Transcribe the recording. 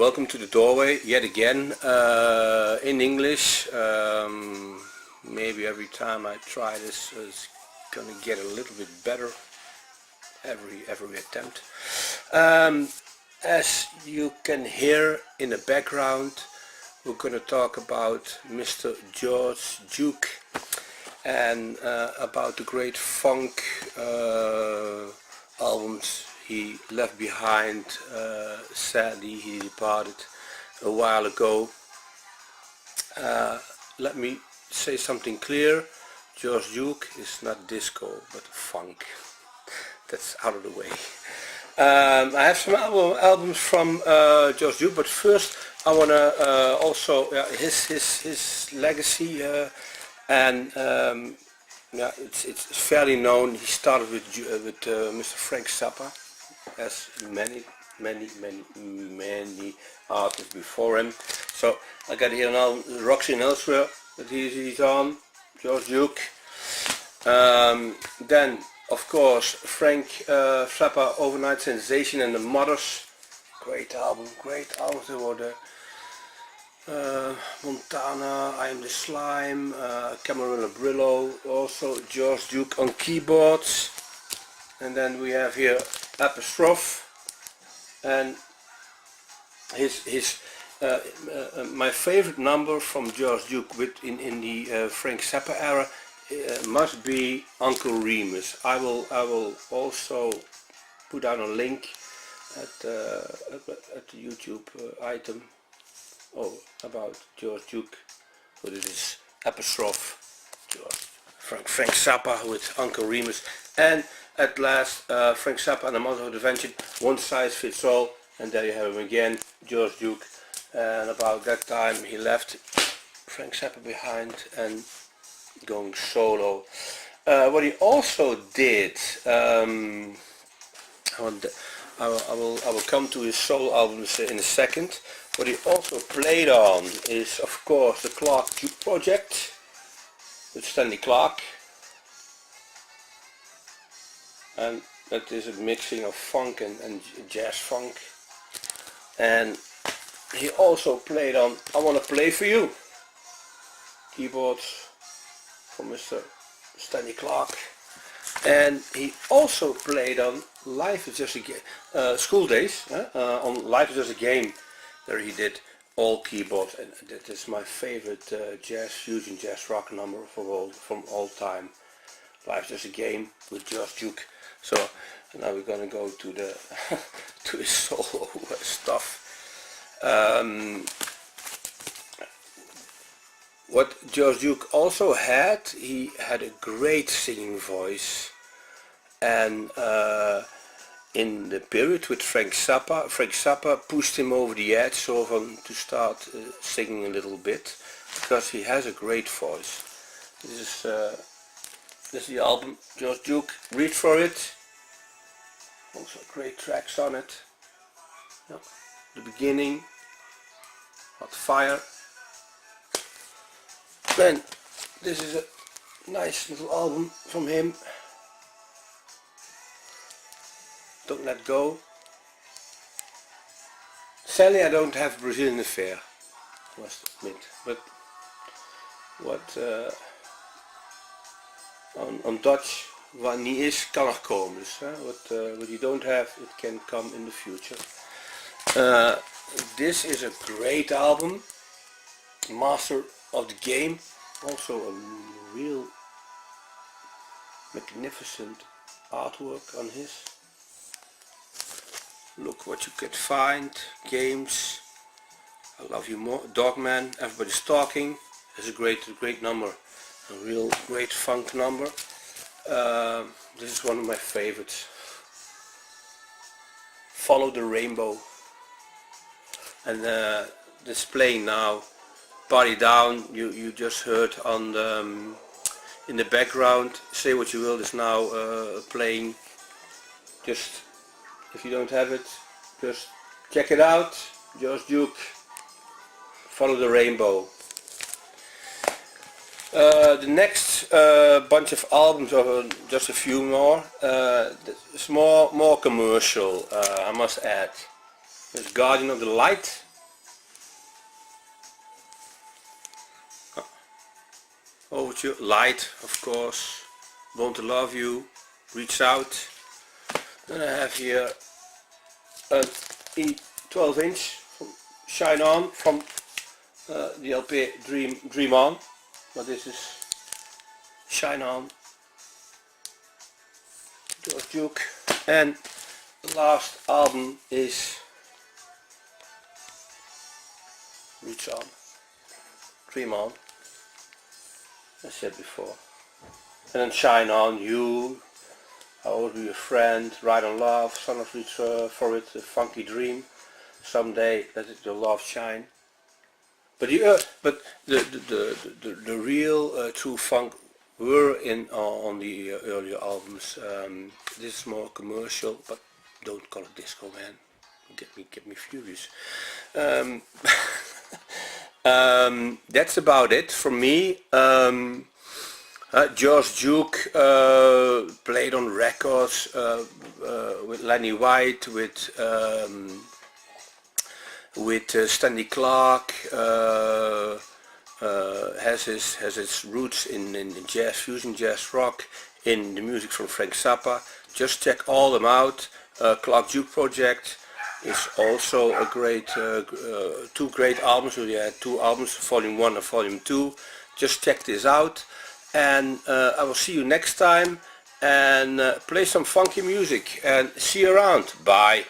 Welcome to the doorway yet again in English. Maybe every time I try this it's gonna get a little bit better every attempt. As you can hear in the background, we're gonna talk about Mr. George Duke and about the great funk albums he left behind. Sadly, he departed a while ago. Let me say something clear. George Duke is not disco but funk. That's out of the way. I have some albums from George Duke, but first I want to also his legacy, and yeah, it's fairly known. He started with Mr. Frank Zappa, as many artists before him. So I got here now Roxy and Elsewhere that he's on, George Duke. Then of course Frank Zappa, Overnight Sensation and the Mothers, great albums they were there. Montana, I Am the Slime, Camarilla Brillo, also George Duke on keyboards. And then we have here Apostrophe, and his my favorite number from George Duke in the Frank Zappa era must be Uncle Remus. I will also put down a link at the YouTube item about George Duke. So this is Apostrophe, Frank Zappa with Uncle Remus, and at last Frank Zappa and the Mother of Invention, One Size Fits All. And there you have him again, George Duke. And about that time he left Frank Zappa behind and going solo. What he also did, I will come to his solo albums in a second. What he also played on is of course the Clark Duke Project with Stanley Clarke, and that is a mixing of funk and jazz funk. And he also played on I Wanna Play For You, keyboards from Mr. Stanley Clarke. And he also played on Life Is Just a Game, School Days, on Life Is Just a Game. There he did all keyboards, and that is my favorite fusion jazz rock number from all time. Life Is Just a Game with George Duke. So now we're gonna go to the to his solo stuff. What George Duke also had, he had a great singing voice, and in the period with Frank Zappa pushed him over the edge sort of to start singing a little bit, because he has a great voice. This is the album, George Duke, Reach For It. Also great tracks on it. Yeah. The Beginning, Hot Fire. Then this is a nice little album from him, Don't Let Go. Sadly I don't have Brazilian Affair, I must admit, but what on Dutch, wat niet is kan nog komen, dus what you don't have, it can come in the future. This is a great album, Master of the Game, also a real magnificent artwork on his. Look what you can find, Games, I Love You More, Dogman, Everybody's Talking. It's a great number, a real great funk number. This is one of my favorites. Follow the Rainbow. And this playing now, Party Down, you just heard on the, in the background. Say What You Will is now playing. Just, if you don't have it, just check it out. George Duke, Follow the Rainbow. The next bunch of albums, or just a few more, it's more commercial, I must add. There's Guardian of the Light, Overture, Light, of course, Born to Love You, Reach Out. Then I have here an E12 inch from Shine On from the LP Dream On, but this is Shine On, George Duke. And the last album is Reach On, Dream On, as I said before. And then Shine On, You, I Will Be Your Friend, Ride on Love, Son of Reach For It, A Funky Dream, Someday Let It Your Love Shine. But the real true funk were on the earlier albums. This is more commercial, but don't call it disco, man. Get me furious. That's about it for me. George Duke played on records with Lenny White, with Stanley Clarke, has its roots in jazz, fusion jazz rock, in the music from Frank Zappa. Just check all them out. Clarke Duke Project is also a great, two great albums. So we had two albums, Volume 1 and Volume 2. Just check this out, and I will see you next time, and play some funky music, and see you around. Bye.